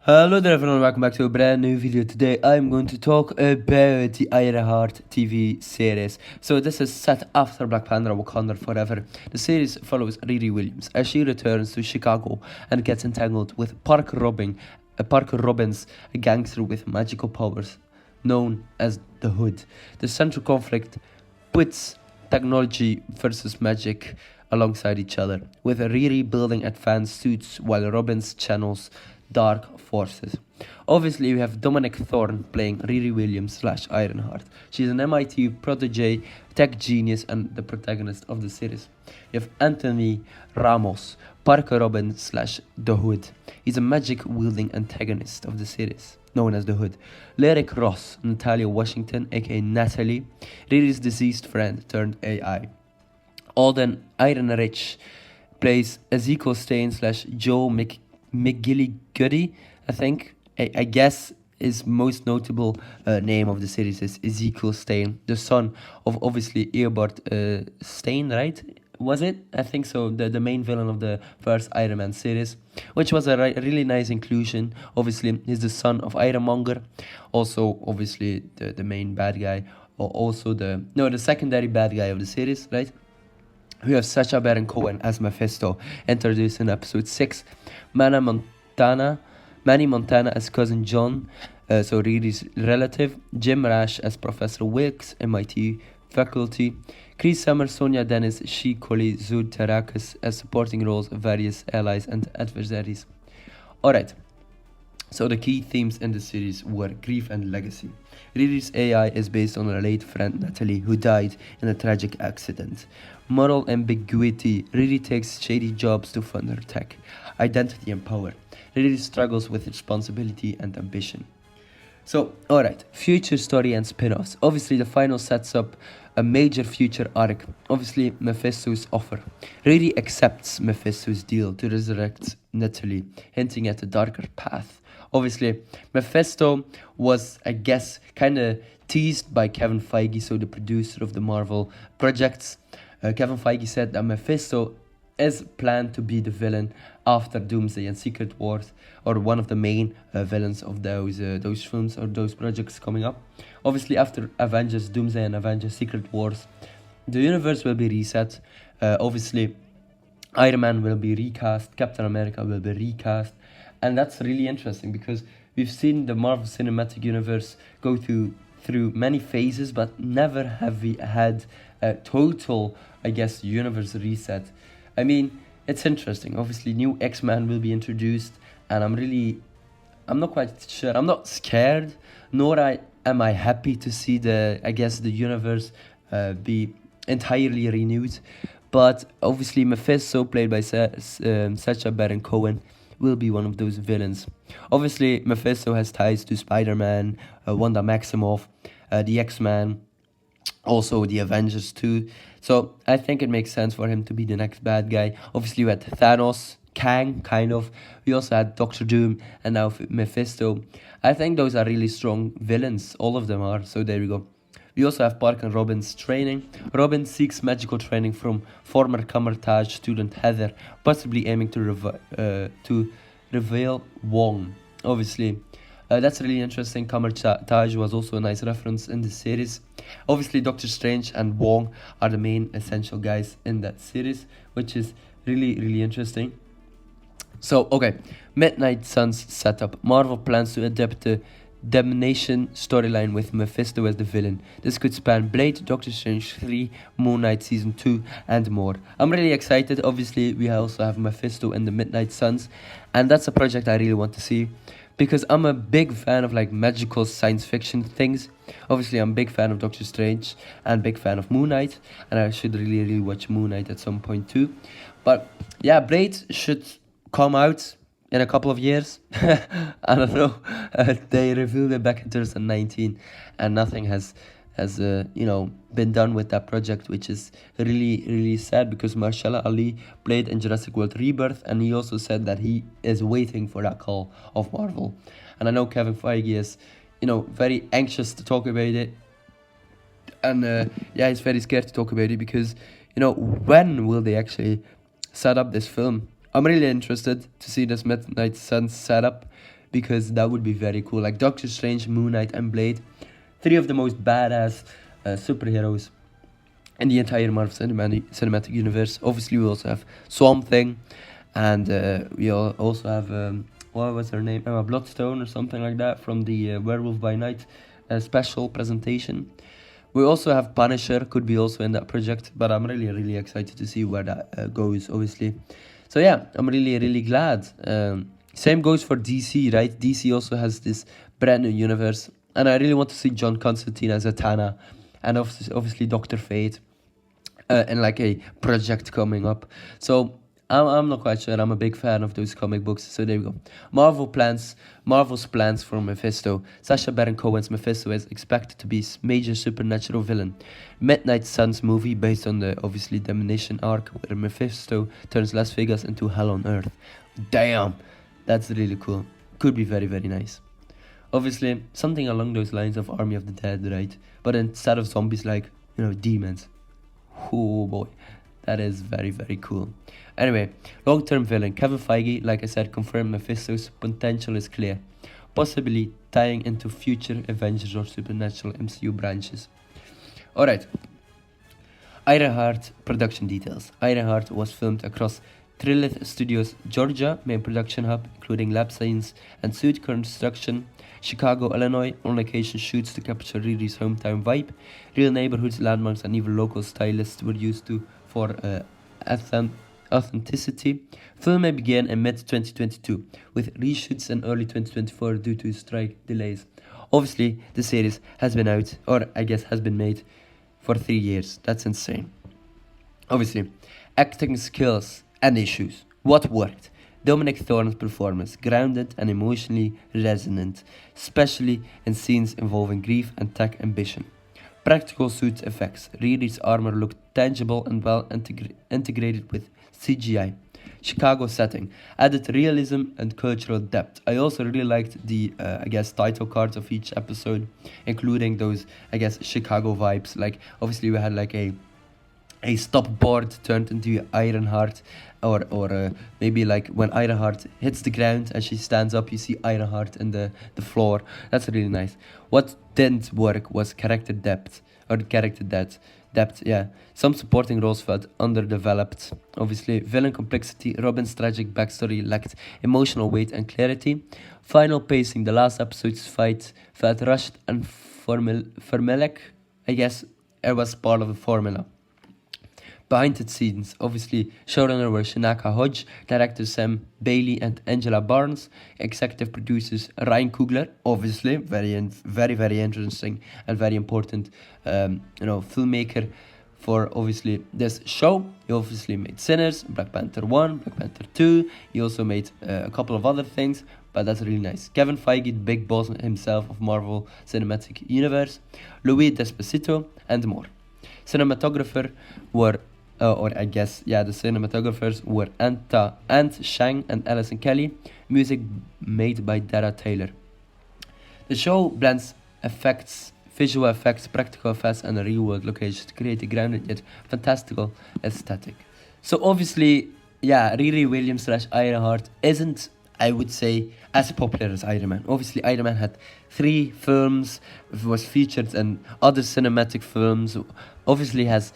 Hello there everyone, welcome back to a brand new video. Today I'm going to talk about the Ironheart TV series. So this is set after Black Panther Wakanda Forever. The series follows Riri Williams as she returns to Chicago and gets entangled with Parker Robbins, a gangster with magical powers known as the Hood. The central conflict puts technology versus magic alongside each other, with Riri building advanced suits while Robbins channels dark forces. Obviously, we have Dominic Thorne playing Riri Williams slash Ironheart. She's an MIT protege, tech genius, and the protagonist of the series. You have Anthony Ramos, Parker Robbins slash The Hood. He's a magic wielding antagonist of the series, known as The Hood. Lyric Ross, Natalia Washington, aka Natalie, Riri's deceased friend turned AI. Alden Ehrenreich plays Ezekiel Stain slash Joe McGillicuddy, I think. I guess his most notable name of the series is Ezekiel Stain, the son of obviously Eobard Stain, right? Was it? I think so. The main villain of the first Iron Man series, which was a really nice inclusion. Obviously, he's the son of Ironmonger, also obviously the main bad guy, or also the secondary bad guy of the series, right? We have Sacha Baron Cohen as Mephisto, introduced in episode 6. Manny Montana as Cousin John, so Riri's relative. Jim Rash as Professor Wilkes, MIT faculty. Chris Summer, Sonia Dennis, She Coley, Zud Tarakas as supporting roles of various allies and adversaries. Alright, so the key themes in the series were grief and legacy. Riri's AI is based on her late friend Natalie, who died in a tragic accident. Moral ambiguity. Riri takes shady jobs to fund her tech. Identity and power. Riri struggles with responsibility and ambition. So, alright, future story and spin-offs. Obviously, the final sets up a major future arc. Obviously, Mephisto's offer. Riri accepts Mephisto's deal to resurrect Natalie, hinting at a darker path. Obviously, Mephisto was, I guess, kind of teased by Kevin Feige, so the producer of the Marvel projects. Kevin Feige said that Mephisto is planned to be the villain after Doomsday and Secret Wars, or one of the main villains of those films or those projects coming up. Obviously, after Avengers Doomsday and Avengers Secret Wars, the universe will be reset. Obviously, Iron Man will be recast, Captain America will be recast, and that's really interesting because we've seen the Marvel Cinematic Universe go through many phases, but never have we had a total, I guess, universe reset. I mean, it's interesting. Obviously, new X-Men will be introduced, and I'm not quite sure. I'm not scared, nor am I happy to see the universe be entirely renewed. But obviously, Mephisto, played by Sacha Baron Cohen, will be one of those villains. Obviously, Mephisto has ties to Spider-Man, Wanda Maximoff, the X-Men, also the Avengers too. So I think it makes sense for him to be the next bad guy. Obviously, we had Thanos, Kang, kind of. We also had Doctor Doom, and now Mephisto. I think those are really strong villains. All of them are. So there we go. We also have Parker and Robin's training. Robin seeks magical training from former Kamertage student Heather, possibly aiming to reveal Wong. Obviously, that's really interesting. Kamertage was also a nice reference in the series. Obviously, Doctor Strange and Wong are the main essential guys in that series, which is really interesting. So, okay, Midnight Suns setup. Marvel plans to adapt the Damnation storyline with Mephisto as the villain. This could span Blade, Doctor Strange 3, Moon Knight Season 2, and more. I'm really excited. Obviously, we also have Mephisto and the Midnight Suns, and that's a project I really want to see because I'm a big fan of like magical science fiction things. Obviously, I'm a big fan of Doctor Strange and big fan of Moon Knight, and I should really watch Moon Knight at some point too. But yeah, Blade should come out in a couple of years. I don't know. They revealed it back in 2019, and nothing has been done with that project, which is really sad because Mahershala Ali played in Jurassic World Rebirth, and he also said that he is waiting for that call of Marvel. And I know Kevin Feige is, very anxious to talk about it, and he's very scared to talk about it because, when will they actually set up this film? I'm really interested to see this Midnight Suns setup because that would be very cool. Like Doctor Strange, Moon Knight, and Blade, three of the most badass superheroes in the entire Marvel cinematic universe. Obviously, we also have Swamp Thing, and we also have what was her name? Emma Bloodstone or something like that from the Werewolf by Night special presentation. We also have Punisher, could be also in that project, but I'm really excited to see where that goes, obviously. So yeah, I'm really glad. Same goes for DC, right? DC also has this brand new universe, and I really want to see John Constantine as Zatanna, and obviously Doctor Fate, and like a project coming up. So I'm not quite sure. I'm a big fan of those comic books. So there we go. Marvel's plans for Mephisto. Sacha Baron Cohen's Mephisto is expected to be a major supernatural villain. Midnight Suns movie based on the obviously Damnation arc, where Mephisto turns Las Vegas into hell on earth. Damn, that's really cool. Could be very nice. Obviously, something along those lines of Army of the Dead, right? But instead of zombies, like, demons. Oh boy, that is very cool. Anyway, long-term villain Kevin Feige, like I said, confirmed Mephisto's potential is clear, possibly tying into future Avengers or Supernatural MCU branches. Alright, Ironheart production details. Ironheart was filmed across Trilith Studios, Georgia, main production hub, including lab science and suit construction. Chicago, Illinois, on location shoots to capture Riri's hometown vibe. Real neighborhoods, landmarks, and even local stylists were used for authenticity. Filming began in mid-2022, with reshoots in early 2024 due to strike delays. Obviously, the series has been out, or I guess has been made, for 3 years. That's insane. Obviously, acting skills and issues. What worked? Dominic Thorne's performance, grounded and emotionally resonant, especially in scenes involving grief and tech ambition. Practical suit effects. Riri's armor looked tangible and well integrated with CGI. Chicago setting added realism and cultural depth. I also really liked the, title cards of each episode, including those, Chicago vibes. Like, obviously, we had like a stop board turned into Ironheart, or maybe like when Ironheart hits the ground and she stands up, you see Ironheart in the floor. That's really nice. What didn't work was character depth. Yeah. Some supporting roles felt underdeveloped. Obviously, villain complexity, Robin's tragic backstory lacked emotional weight and clarity. Final pacing, the last episode's fight felt rushed and formulaic. I guess it was part of the formula. Behind the scenes, obviously, showrunner were Shanaka Hodge, directors Sam Bailey and Angela Barnes, executive producers Ryan Coogler, obviously, very interesting and very important, filmmaker for obviously this show. He obviously made Sinners, Black Panther 1, Black Panther 2. He also made a couple of other things, but that's really nice. Kevin Feige, the big boss himself of Marvel Cinematic Universe, Louis Despacito, and more. Cinematographers were Ant Shang and Alison Kelly. Music made by Dara Taylor. The show blends visual effects, practical effects, and real-world locations to create a grounded yet fantastical aesthetic. So obviously, Riri Williams / Ironheart isn't, I would say, as popular as Iron Man. Obviously, Iron Man had 3 films, was featured in other cinematic films, obviously has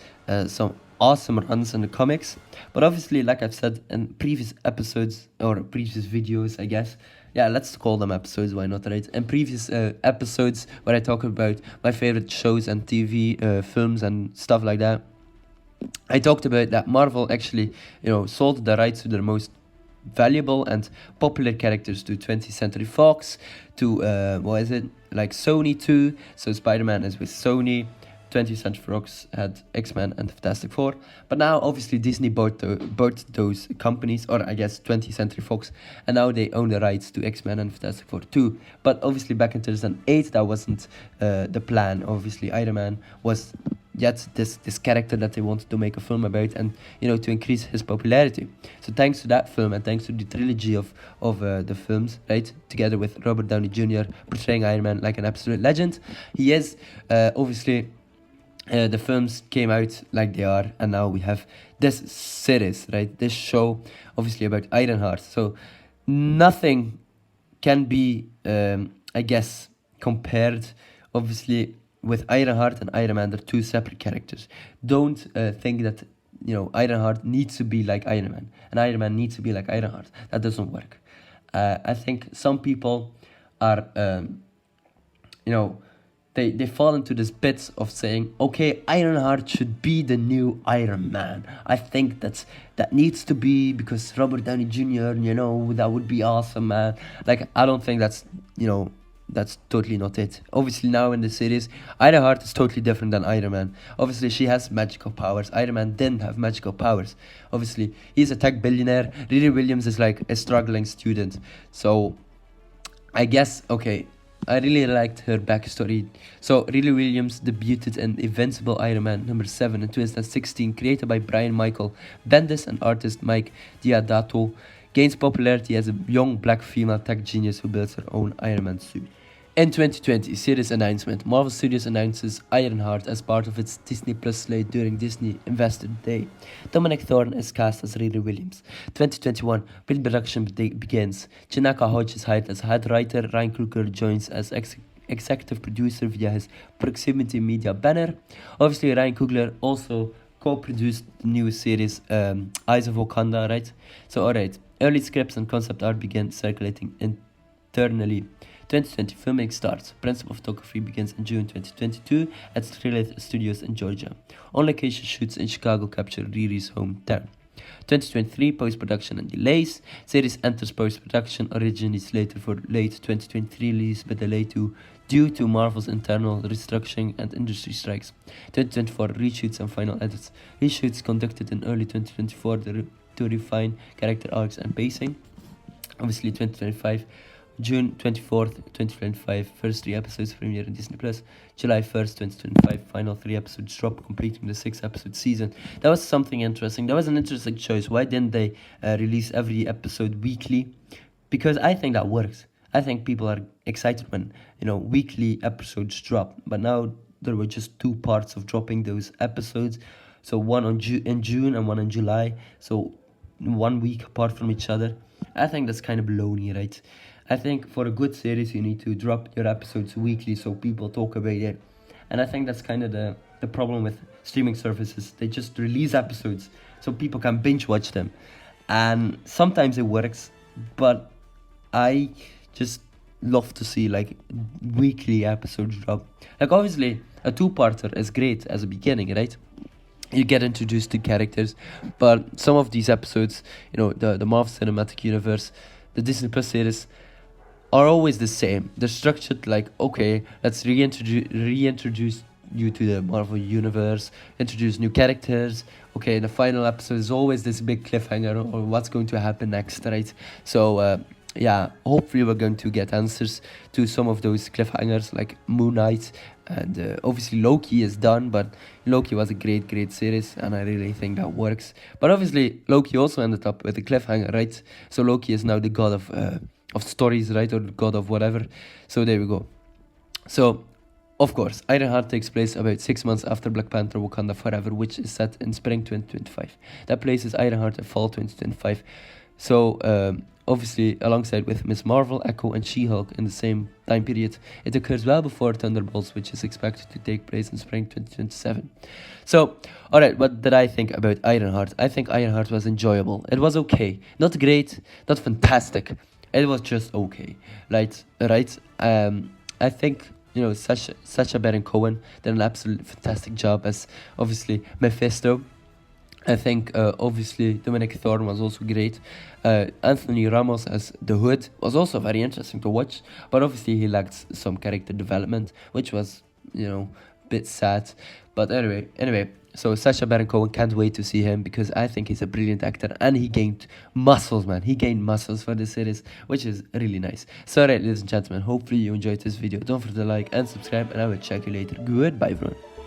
some awesome runs in the comics, but obviously, like I've said in previous episodes, or previous videos, I guess, let's call them episodes, why not, right? In previous episodes where I talk about my favorite shows and TV films and stuff like that, I talked about that Marvel actually, sold the rights to their most valuable and popular characters to 20th Century Fox, to Sony too. So Spider-Man is with Sony. 20th Century Fox had X-Men and Fantastic Four, but now obviously Disney bought those companies, or I guess 20th Century Fox, and now they own the rights to X-Men and Fantastic Four too. But obviously back in 2008 that wasn't the plan. Obviously Iron Man was yet this character that they wanted to make a film about, and to increase his popularity. So thanks to that film and thanks to the trilogy of the films, right, together with Robert Downey Jr. portraying Iron Man like an absolute legend, he is obviously. The films came out like they are, and now we have this series, right? This show, obviously about Ironheart. So nothing can be, I guess, compared, obviously, with Ironheart and Iron Man. They're two separate characters. Don't think that Ironheart needs to be like Iron Man, and Iron Man needs to be like Ironheart. That doesn't work. I think some people are, they fall into this bits of saying, okay, Ironheart should be the new Iron Man. I think that needs to be because Robert Downey Jr., that would be awesome, man. Like, I don't think that's totally not it. Obviously, now in the series, Ironheart is totally different than Iron Man. Obviously, she has magical powers. Iron Man didn't have magical powers. Obviously, he's a tech billionaire. Riri Williams is like a struggling student. So, I guess, okay, I really liked her backstory. So, Riri Williams debuted in Invincible Iron Man #7 in 2016, created by Brian Michael Bendis and artist Mike Diodato. Gains popularity as a young black female tech genius who builds her own Iron Man suit. In 2020, series announcement, Marvel Studios announces Ironheart as part of its Disney Plus slate during Disney Investor Day. Dominic Thorne is cast as Riri Williams. 2021, pre-production begins. Chinaka Hodge is hired as head writer. Ryan Coogler joins as executive producer via his Proximity Media banner. Obviously, Ryan Coogler also co-produced the new series Eyes of Wakanda, right? So, alright, early scripts and concept art began circulating internally. 2020 filming starts. Principal photography begins in June 2022 at Thrillith Studios in Georgia. On location shoots in Chicago capture Riri's hometown. 2023 post-production and delays. Series enters post-production, originally slated for late 2023 release but delayed due to Marvel's internal restructuring and industry strikes. 2024 reshoots and final edits. Reshoots conducted in early 2024 to refine character arcs and pacing. Obviously 2025 June 24th, 2025, first 3 episodes premiere in Disney Plus. July 1st, 2025, final 3 episodes drop, completing the 6-episode season. That was something interesting. That was an interesting choice. Why didn't they release every episode weekly? Because I think that works. I think people are excited when weekly episodes drop. But now there were just 2 parts of dropping those episodes. So one in June and one in July. So 1 week apart from each other. I think that's kind of lonely, right? I think for a good series, you need to drop your episodes weekly so people talk about it. And I think that's kind of the problem with streaming services. They just release episodes so people can binge watch them. And sometimes it works, but I just love to see like weekly episodes drop. Like obviously, a 2-parter is great as a beginning, right? You get introduced to characters, but some of these episodes, the Marvel Cinematic Universe, the Disney Plus series, are always the same. They're structured like, okay, let's reintroduce you to the Marvel Universe, introduce new characters. Okay, the final episode is always this big cliffhanger or what's going to happen next, right? So, yeah, hopefully we're going to get answers to some of those cliffhangers like Moon Knight. And obviously Loki is done, but Loki was a great series, and I really think that works. But obviously Loki also ended up with a cliffhanger, right? So Loki is now the god of stories, right, or the god of whatever. So there we go. So, of course, Ironheart takes place about 6 months after Black Panther: Wakanda Forever, which is set in spring 2025. That places Ironheart in fall 2025. So, obviously, alongside with Ms. Marvel, Echo, and She-Hulk in the same time period, it occurs well before Thunderbolts, which is expected to take place in spring 2027. So, alright, what did I think about Ironheart? I think Ironheart was enjoyable. It was okay. Not great, not fantastic. It was just okay. Right? I think, Sacha Baron Cohen did an absolutely fantastic job as, obviously, Mephisto. I think, obviously, Dominic Thorne was also great. Anthony Ramos as the Hood was also very interesting to watch. But obviously, he lacked some character development, which was, a bit sad. But anyway, so Sacha Baron Cohen, can't wait to see him because I think he's a brilliant actor and he gained muscles, man. He gained muscles for this series, which is really nice. So, alright, ladies and gentlemen, hopefully you enjoyed this video. Don't forget to like and subscribe, and I will check you later. Goodbye, everyone.